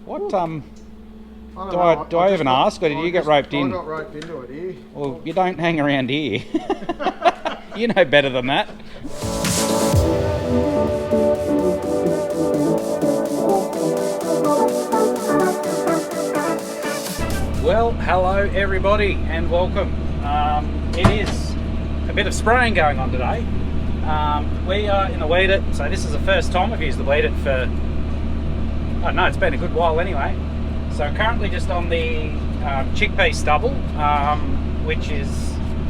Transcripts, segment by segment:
What, do I even ask, or did you get roped in? I got roped into it here. Well, you don't hang around here. You know better than that. Well, hello everybody and welcome. It is a bit of spraying going on today. We are in the weed it, so this is the first time I've used the weed it for, I don't know, it's been a good while anyway. So currently just on the chickpea stubble, which is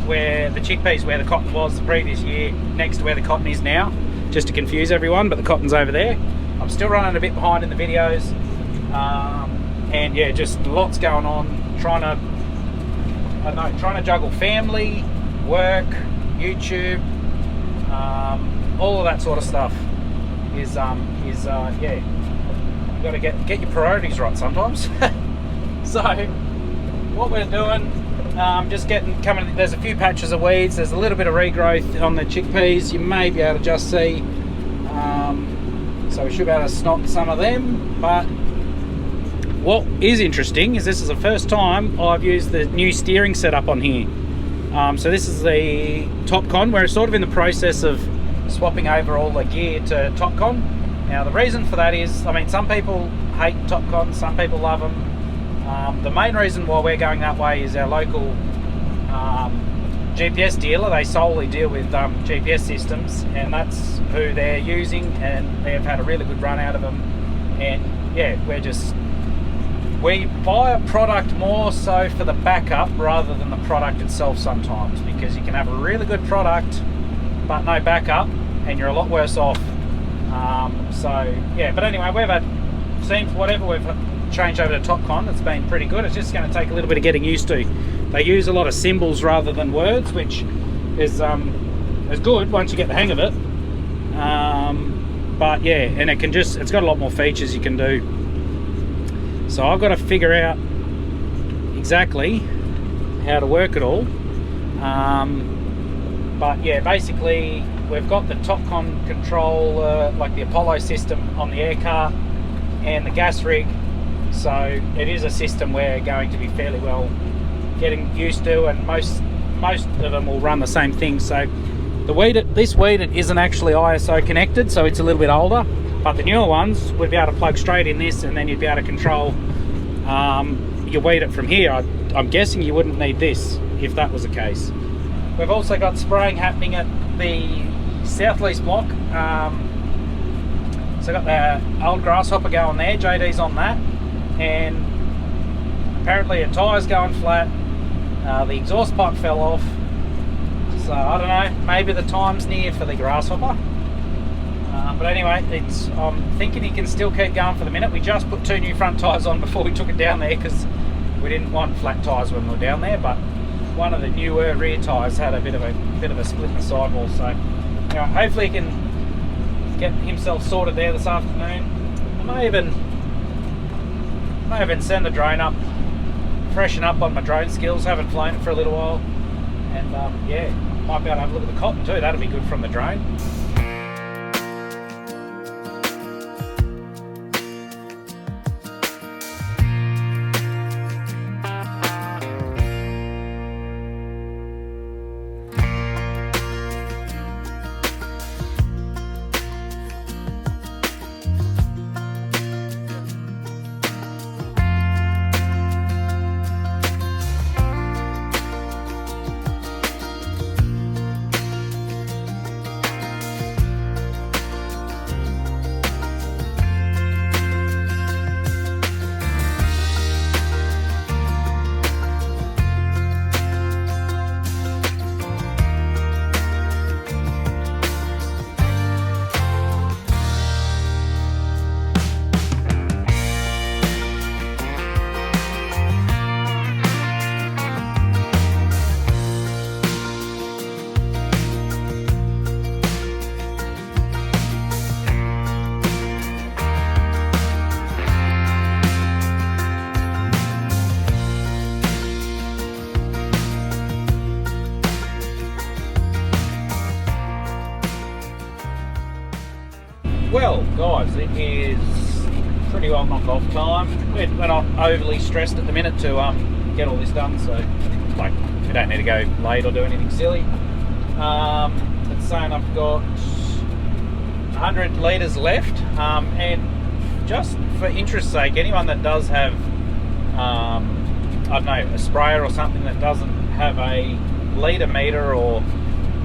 where the chickpeas where the cotton was the previous year, next to where the cotton is now, just to confuse everyone, but the cotton's over there. I'm still running a bit behind in the videos, and yeah, just lots going on, trying to juggle family, work, YouTube, all of that sort of stuff is yeah, you got to get your priorities right sometimes. So what we're doing, just coming. There's a few patches of weeds. There's a little bit of regrowth on the chickpeas. You may be able to just see. So we should be able to snot some of them. But what is interesting is this is the first time I've used the new steering setup on here. So this is the topcon. We're sort of in the process of swapping over all the gear to topcon. Now the reason for that is, I mean, some people hate topcon, some people love them. The main reason why we're going that way is our local GPS dealer. They solely deal with GPS systems, and that's who they're using, and they've had a really good run out of them. And yeah, we buy a product more so for the backup rather than the product itself sometimes, because you can have a really good product but no backup and you're a lot worse off. So yeah, but anyway, we've changed over to topcon. It's been pretty good. It's just going to take a little bit of getting used to. They use a lot of symbols rather than words, which is good once you get the hang of it. But yeah, and it's got a lot more features you can do. So I've got to figure out exactly how to work it all. But yeah, basically we've got the topcon control, like the Apollo system on the air car and the gas rig. So it is a system we're going to be fairly well getting used to, and most of them will run the same thing. So this weed it isn't actually ISO connected, so it's a little bit older. But the newer ones would be able to plug straight in this, and then you'd be able to control your weed it from here. I'm guessing you wouldn't need this if that was the case. We've also got spraying happening at the south-east block. So I've got the old Grasshopper going there, JD's on that, and apparently a tyre's going flat, the exhaust pipe fell off, so I don't know, maybe the time's near for the Grasshopper. But anyway, I'm thinking he can still keep going for the minute. We just put 2 new front tyres on before we took it down there, because we didn't want flat tyres when we were down there, but one of the newer rear tyres had a bit of a split in the sidewall. So anyway, hopefully he can get himself sorted there this afternoon. I may even send the drone up, freshen up on my drone skills. Haven't flown it for a little while, and yeah, might be able to have a look at the cotton too. That'll be good from the drone. Well, guys, it is pretty well knock off time. We're not overly stressed at the minute to get all this done, so like we don't need to go late or do anything silly. It's saying I've got 100 litres left, and just for interest's sake, anyone that does have I don't know, a sprayer or something that doesn't have a litre meter, or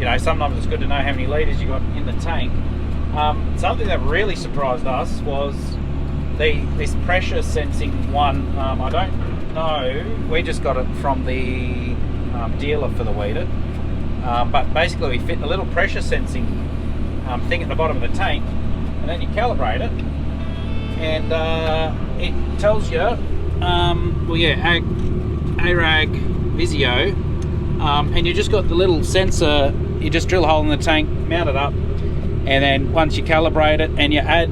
you know, sometimes it's good to know how many litres you got in the tank. Something that really surprised us was this pressure sensing one. I don't know, we just got it from the dealer for the weeded, but basically we fit a little pressure sensing thing at the bottom of the tank, and then you calibrate it, and it tells you, well yeah, ARAG Visio, and you just got the little sensor. You just drill a hole in the tank, mount it up, and then once you calibrate it and you add,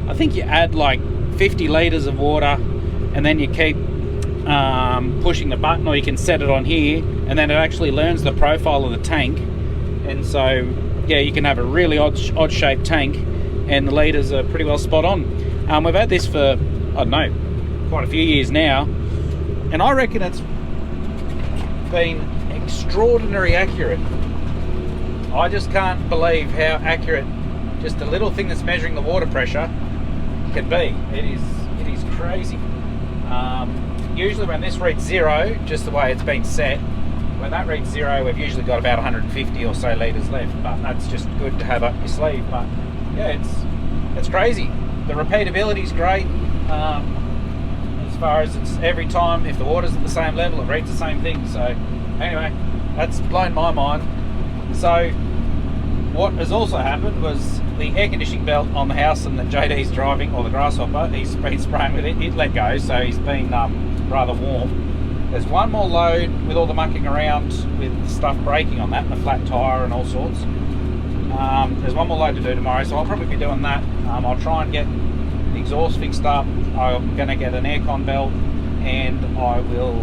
I think you add like 50 litres of water, and then you keep pushing the button, or you can set it on here, and then it actually learns the profile of the tank, and so yeah, you can have a really odd shaped tank, and the litres are pretty well spot on. We've had this for, I don't know, quite a few years now, and I reckon it's been extraordinarily accurate. I just can't believe how accurate just a little thing that's measuring the water pressure can be. It is crazy. Usually when this reads 0, just the way it's been set, when that reads 0, we've usually got about 150 or so litres left, but that's just good to have up your sleeve. But yeah, it's crazy. The repeatability is great. As far as it's every time, if the water's at the same level, it reads the same thing. So anyway, that's blown my mind. So what has also happened was the air conditioning belt on the house and that JD's driving, or the Grasshopper, he's been spraying with it, it let go, so he's been rather warm. There's one more load with all the mucking around with stuff breaking on that, and the flat tyre and all sorts. There's one more load to do tomorrow, so I'll probably be doing that. I'll try and get the exhaust fixed up. I'm going to get an aircon belt, and I will,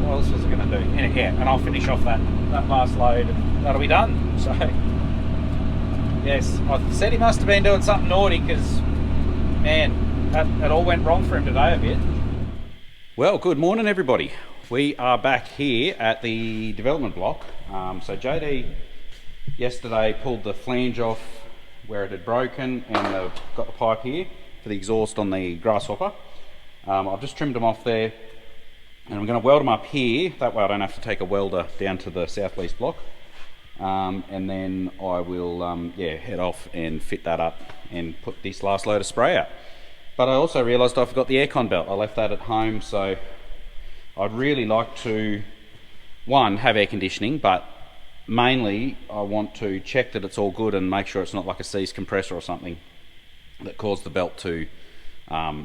what else was I going to do? Yeah, and I'll finish off that last load, and that'll be done. So yes, I said he must have been doing something naughty, because man, that all went wrong for him today a bit. Well, good morning everybody. We are back here at the development block. So JD yesterday pulled the flange off where it had broken, and I've got the pipe here for the exhaust on the Grasshopper. I've just trimmed them off there, and I'm going to weld them up here, that way I don't have to take a welder down to the southwest block. And then I will yeah, head off and fit that up and put this last load of spray out. But I also realised I forgot the aircon belt. I left that at home, so I'd really like to, one, have air conditioning, but mainly I want to check that it's all good and make sure it's not like a seized compressor or something that caused the belt to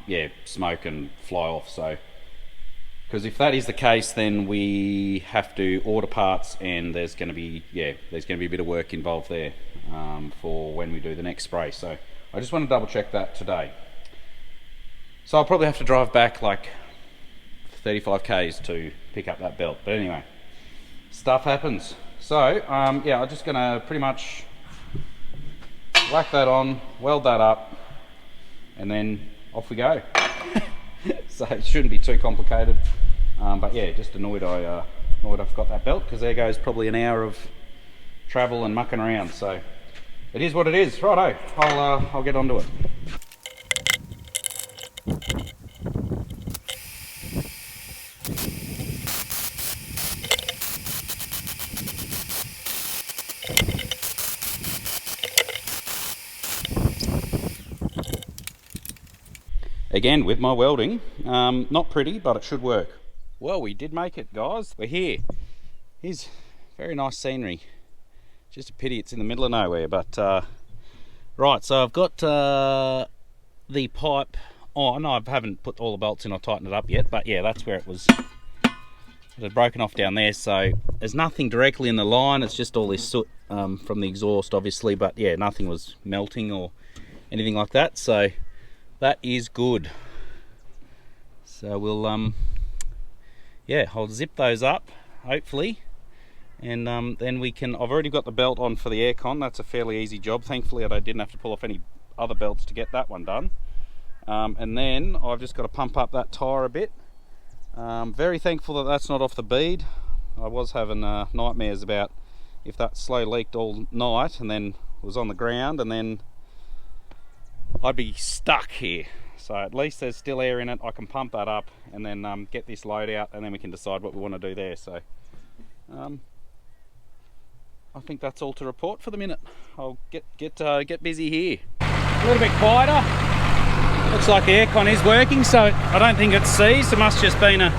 yeah, smoke and fly off. So, because if that is the case, then we have to order parts, and there's going to be, yeah, there's going to be a bit of work involved there for when we do the next spray. So I just want to double check that today. So I'll probably have to drive back like 35 k's to pick up that belt. But anyway, stuff happens. So yeah, I'm just going to pretty much whack that on, weld that up, and then off we go. So it shouldn't be too complicated. But yeah, just annoyed I forgot that belt, because there goes probably an hour of travel and mucking around. So it is what it is. Righto, I'll get onto it. Again with my welding, not pretty, but it should work. Well, we did make it, guys. We're here. Here's very nice scenery. Just a pity it's in the middle of nowhere, but right, so I've got the pipe on. I haven't put all the bolts in or tightened it up yet, but yeah, that's where it was. It had broken off down there, so there's nothing directly in the line. It's just all this soot from the exhaust, obviously, but yeah, nothing was melting or anything like that, so that is good. So we'll yeah, I'll zip those up hopefully, and then we can, I've already got the belt on for the aircon. That's a fairly easy job. Thankfully I didn't have to pull off any other belts to get that one done. And then I've just got to pump up that tyre a bit. Very thankful that that's not off the bead. I was having nightmares about if that slow leaked all night and then was on the ground, and then I'd be stuck here. So at least there's still air in it. I can pump that up and then get this load out, and then we can decide what we want to do there. So I think that's all to report for the minute. I'll get busy here. A little bit quieter. Looks like the aircon is working, so I don't think it's seized. It must just been a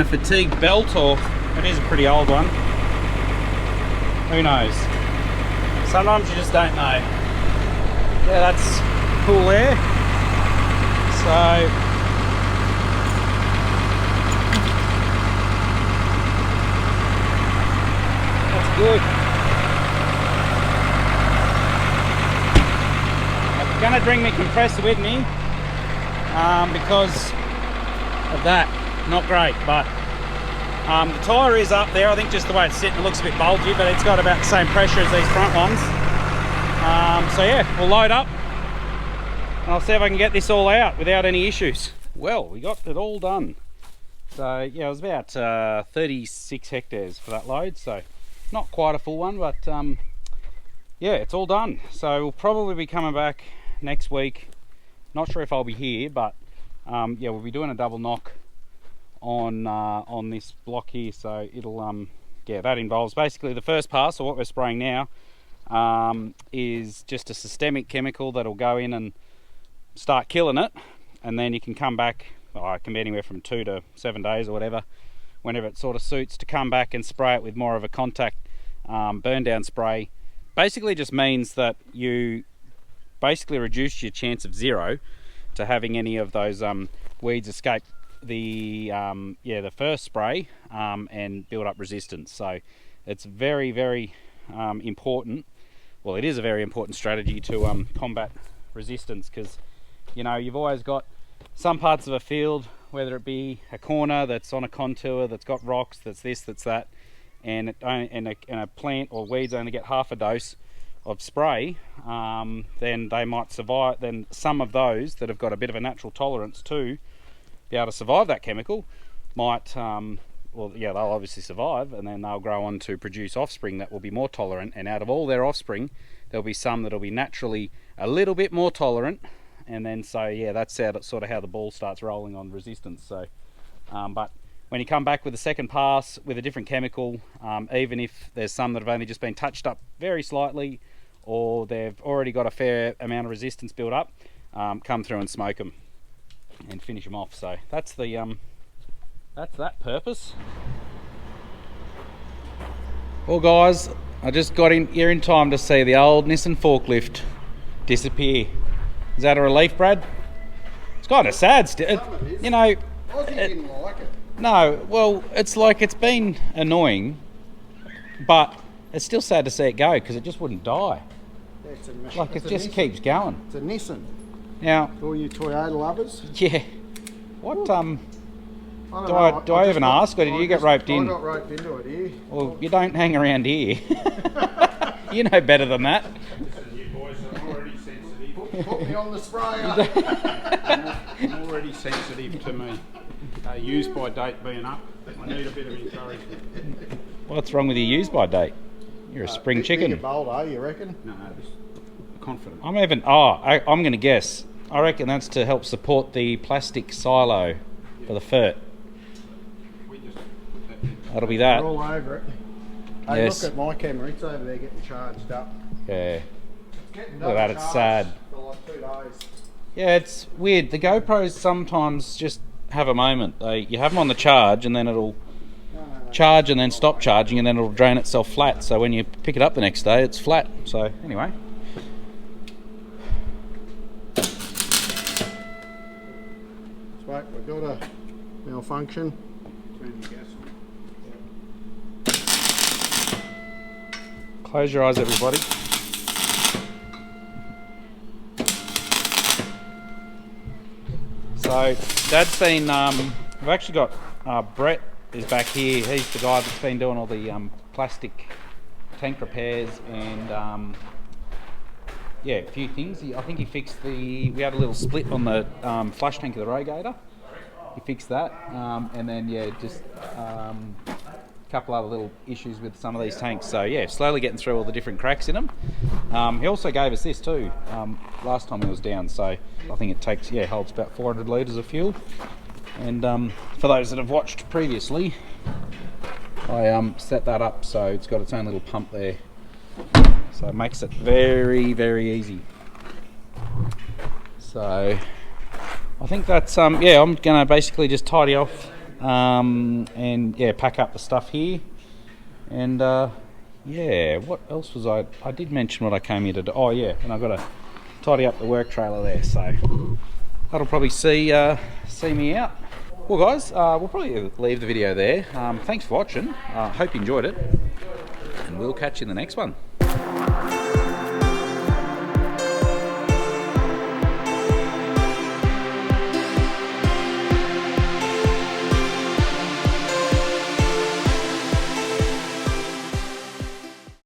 fatigue belt, or it is a pretty old one. Who knows? Sometimes you just don't know. Yeah, that's cool air. So that's good. I'm gonna bring my compressor with me because of that. Not great, but the tyre is up there. I think just the way it's sitting, it looks a bit bulgy, but it's got about the same pressure as these front ones. So yeah, we'll load up and I'll see if I can get this all out without any issues. Well, we got it all done. So yeah, it was about 36 hectares for that load, so not quite a full one, but yeah, it's all done. So we'll probably be coming back next week. Not sure if I'll be here, but yeah, we'll be doing a double knock on this block here. So it'll yeah, that involves basically the first pass, or what we're spraying now, is just a systemic chemical that'll go in and start killing it, and then you can come back, it can be anywhere from 2 to 7 days or whatever, whenever it sort of suits, to come back and spray it with more of a contact burn down spray. Basically just means that you basically reduce your chance of 0 to having any of those weeds escape the the first spray and build up resistance. So it's very, very important. Well, it is a very important strategy to combat resistance, because you know, you've always got some parts of a field, whether it be a corner that's on a contour that's got rocks, that's this, that's that, and a plant or weeds only get half a dose of spray, then they might survive. Then some of those that have got a bit of a natural tolerance to be able to survive that chemical might well, yeah, they'll obviously survive, and then they'll grow on to produce offspring that will be more tolerant, and out of all their offspring there'll be some that'll be naturally a little bit more tolerant, and then so yeah, that's sort of how the ball starts rolling on resistance. So but when you come back with a second pass with a different chemical, even if there's some that have only just been touched up very slightly, or they've already got a fair amount of resistance built up, come through and smoke them and finish them off. So that's the that's that purpose. Well guys, I just got in here in time to see the old Nissan forklift disappear. Is that a relief, Brad? It's kind of sad still, you know. Ozzy didn't like it. No, well, it's like, it's been annoying, but it's still sad to see it go, because it just wouldn't die. Yeah, it's a machine. Like, it just keeps going. It's a Nissan. Now, For all you Toyota lovers. yeah. What I do I even ask, or did you get roped in? I got roped into it here. Well, you don't hang around here. You know better than that. You boys are already sensitive. Put me on the sprayer. I'm already sensitive to me. Use by date being up. I need a bit of encouragement. What's wrong with your use by date? You're a spring chicken. Bigger bolt, you reckon? No, just confident. I'm going to guess. I reckon that's to help support the plastic silo for the FERT. We just put that in. That'll be that. We're all over it. Hey, Yes. look at my camera. It's over there getting charged up. Yeah. It's getting Look at that, it's charged sad. For like 2 days. Yeah, it's weird. The GoPros sometimes just have a moment. You have them on the charge, and then it'll charge and then stop charging, and then it'll drain itself flat. So when you pick it up the next day, it's flat. So anyway. Right, we've got a malfunction. Turn the gas on. Close your eyes, everybody. So Dad's been, we've actually got Brett is back here. He's the guy that's been doing all the plastic tank repairs and yeah, a few things. I think he fixed we had a little split on the flush tank of the radiator. He fixed that, and then yeah, just a couple other little issues with some of these tanks. So yeah, slowly getting through all the different cracks in them. He also gave us this too last time he was down. So I think it takes holds about 400 litres of fuel. And for those that have watched previously, I set that up so it's got its own little pump there. So it makes it very, very easy. So I think that's I'm gonna basically just tidy off and pack up the stuff here. And what else was I did mention what I came here to do. Oh yeah, and I've got to tidy up the work trailer there, so that'll probably see me out. Well guys, we'll probably leave the video there. Thanks for watching. Hope you enjoyed it, and we'll catch you in the next one.